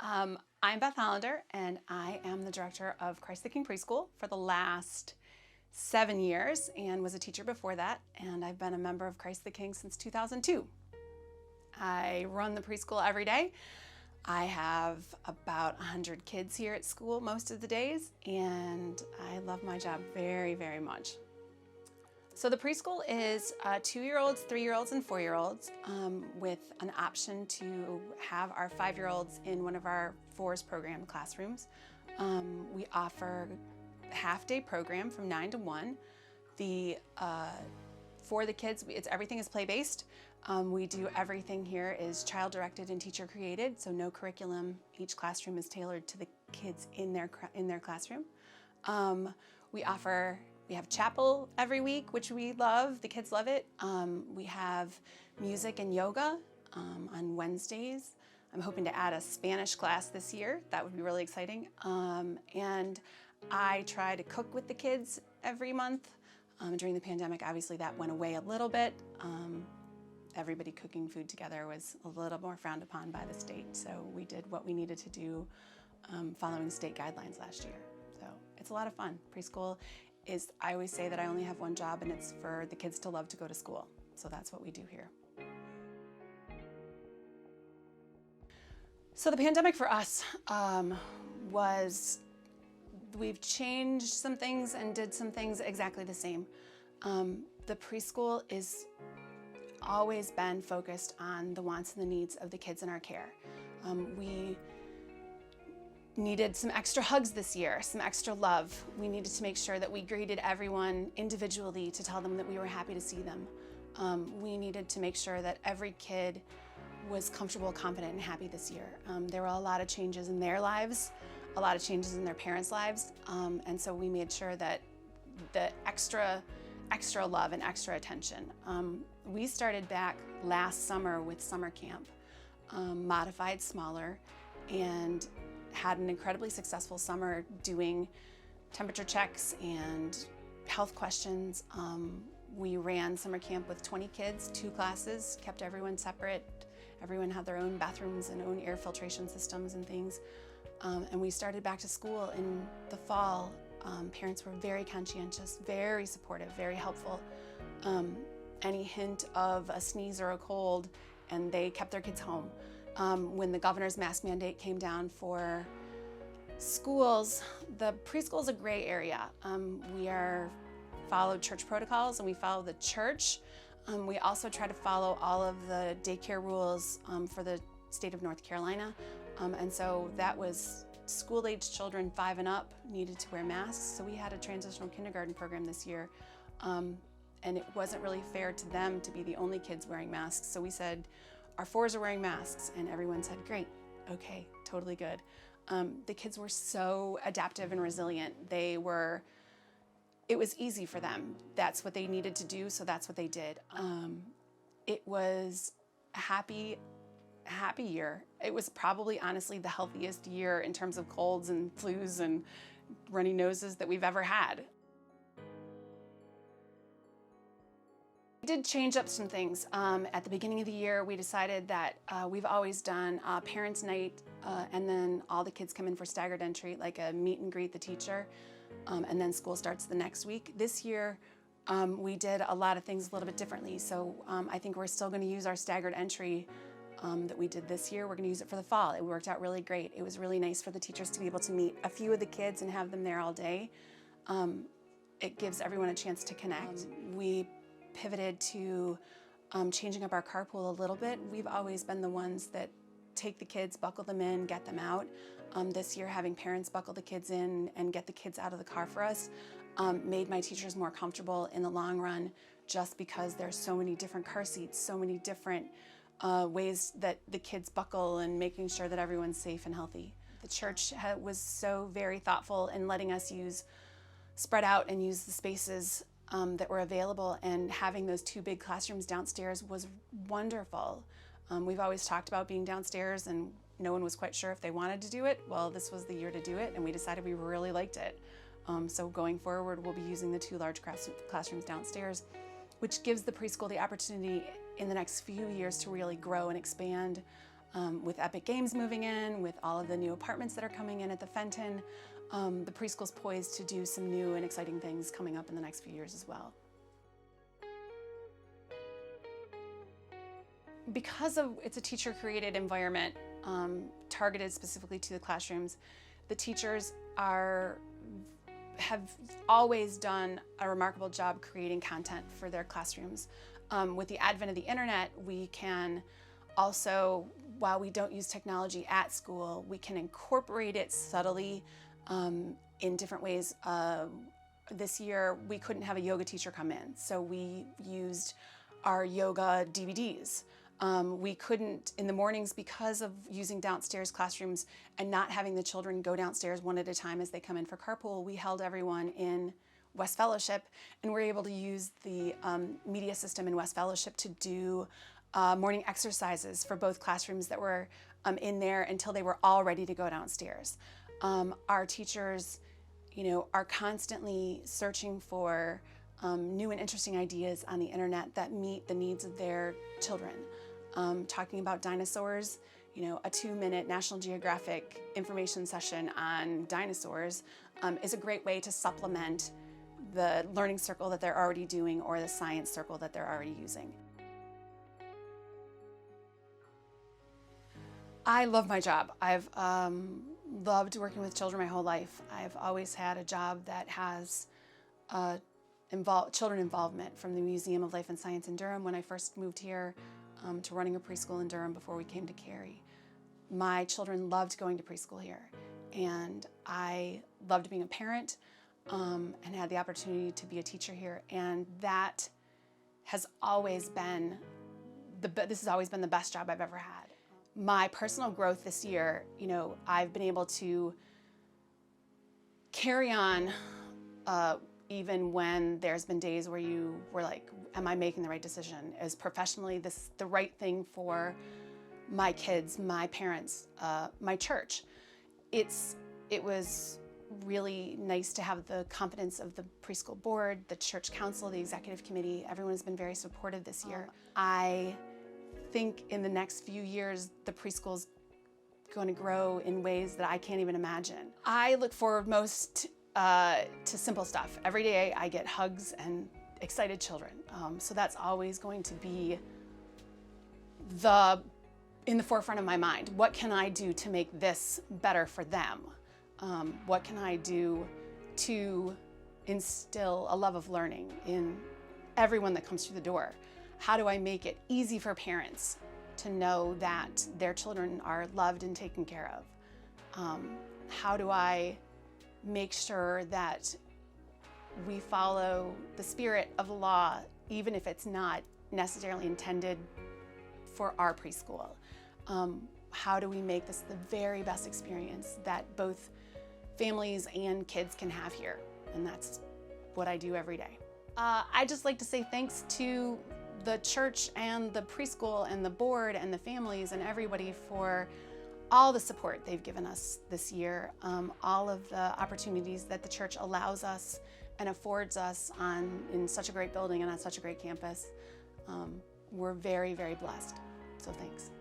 I'm Beth Hollander, and I am the director of Christ the King Preschool for the last 7 years and was a teacher before that, and I've been a member of Christ the King since 2002. I run the preschool every day. I have about 100 kids here at school most of the days, and I love my job very, very much. So the preschool is 2-year-olds, 3-year-olds, and 4-year-olds with an option to have our 5-year-olds in one of our FORS program classrooms. We offer a half-day program from 9 to 1. For the kids, everything is play-based. We do everything here is child-directed and teacher-created, so no curriculum. Each classroom is tailored to the kids in their classroom. We have chapel every week, which we love. The kids love it. We have music and yoga on Wednesdays. I'm hoping to add a Spanish class this year. That would be really exciting. And I try to cook with the kids every month. During the pandemic, obviously that went away a little bit. Everybody cooking food together was a little more frowned upon by the state, so we did what we needed to do following state guidelines last year. So it's a lot of fun. Preschool is, I always say that I only have one job, and it's for the kids to love to go to school. So that's what we do here. So the pandemic for us was, we've changed some things and did some things exactly the same. The preschool is always been focused on the wants and the needs of the kids in our care. We needed some extra hugs this year, some extra love. We needed to make sure that we greeted everyone individually to tell them that we were happy to see them. We needed to make sure that every kid was comfortable, confident, and happy this year. There were a lot of changes in their lives, a lot of changes in their parents' lives, and so we made sure that the extra love and extra attention. We started back last summer with summer camp, modified, smaller, and had an incredibly successful summer doing temperature checks and health questions. We ran summer camp with 20 kids, 2 classes, kept everyone separate. Everyone had their own bathrooms and own air filtration systems and things. And we started back to school in the fall. Parents were very conscientious, very supportive, very helpful. Any hint of a sneeze or a cold, and they kept their kids home. When the governor's mask mandate came down for schools, the preschool is a gray area. We followed church protocols, and we follow the church. We also try to follow all of the daycare rules for the state of North Carolina. And so that was school-age children 5 and up needed to wear masks. So we had a transitional kindergarten program this year. And it wasn't really fair to them to be the only kids wearing masks. So we said, our 4s are wearing masks, and everyone said, great, okay, totally good. The kids were so adaptive and resilient. It was easy for them. That's what they needed to do, so that's what they did. It was a happy year. It was probably, honestly, the healthiest year in terms of colds and flus and runny noses that we've ever had. We did change up some things. At the beginning of the year, we decided that we've always done parents' night, and then all the kids come in for staggered entry, like a meet and greet the teacher, and then school starts the next week. This year, we did a lot of things a little bit differently. So I think we're still going to use our staggered entry that we did this year. We're going to use it for the fall. It worked out really great. It was really nice for the teachers to be able to meet a few of the kids and have them there all day. It gives everyone a chance to connect. We pivoted to changing up our carpool a little bit. We've always been the ones that take the kids, buckle them in, get them out. This year, having parents buckle the kids in and get the kids out of the car for us made my teachers more comfortable in the long run, just because there's so many different car seats, so many different ways that the kids buckle and making sure that everyone's safe and healthy. The church was so very thoughtful in letting us spread out and use the spaces that were available, and having those 2 big classrooms downstairs was wonderful. We've always talked about being downstairs, and no one was quite sure if they wanted to do it. Well, this was the year to do it, and we decided we really liked it. So going forward, we'll be using the 2 large classrooms downstairs, which gives the preschool the opportunity in the next few years to really grow and expand With Epic Games moving in, with all of the new apartments that are coming in at the Fenton, the preschool's poised to do some new and exciting things coming up in the next few years as well. Because it's a teacher-created environment targeted specifically to the classrooms, the teachers have always done a remarkable job creating content for their classrooms. With the advent of the internet, we can also, while we don't use technology at school, we can incorporate it subtly in different ways. This year, we couldn't have a yoga teacher come in, so we used our yoga DVDs. We couldn't in the mornings because of using downstairs classrooms and not having the children go downstairs one at a time as they come in for carpool. We held everyone in West Fellowship, and we're able to use the media system in West Fellowship to do morning exercises for both classrooms that were in there until they were all ready to go downstairs. Our teachers, are constantly searching for new and interesting ideas on the internet that meet the needs of their children. Talking about dinosaurs, a 2-minute National Geographic information session on dinosaurs is a great way to supplement the learning circle that they're already doing or the science circle that they're already using. I love my job. I've loved working with children my whole life. I've always had a job that has children involvement, from the Museum of Life and Science in Durham when I first moved here to running a preschool in Durham before we came to Cary. My children loved going to preschool here, and I loved being a parent and had the opportunity to be a teacher here, and that has always been the best job I've ever had. My personal growth this year, I've been able to carry on even when there's been days where you were like, am I making the right decision? Is professionally this the right thing for my kids, my parents, my church? It was really nice to have the confidence of the preschool board, the church council, the executive committee. Everyone has been very supportive this year. I think in the next few years, the preschool's going to grow in ways that I can't even imagine. I look forward most to simple stuff. Every day I get hugs and excited children. So that's always going to be in the forefront of my mind. What can I do to make this better for them? What can I do to instill a love of learning in everyone that comes through the door? How do I make it easy for parents to know that their children are loved and taken care of? How do I make sure that we follow the spirit of the law, even if it's not necessarily intended for our preschool? How do we make this the very best experience that both families and kids can have here? And that's what I do every day. I'd just like to say thanks to the church and the preschool and the board and the families and everybody for all the support they've given us this year, all of the opportunities that the church allows us and affords us in such a great building and on such a great campus. We're very, very blessed. So thanks.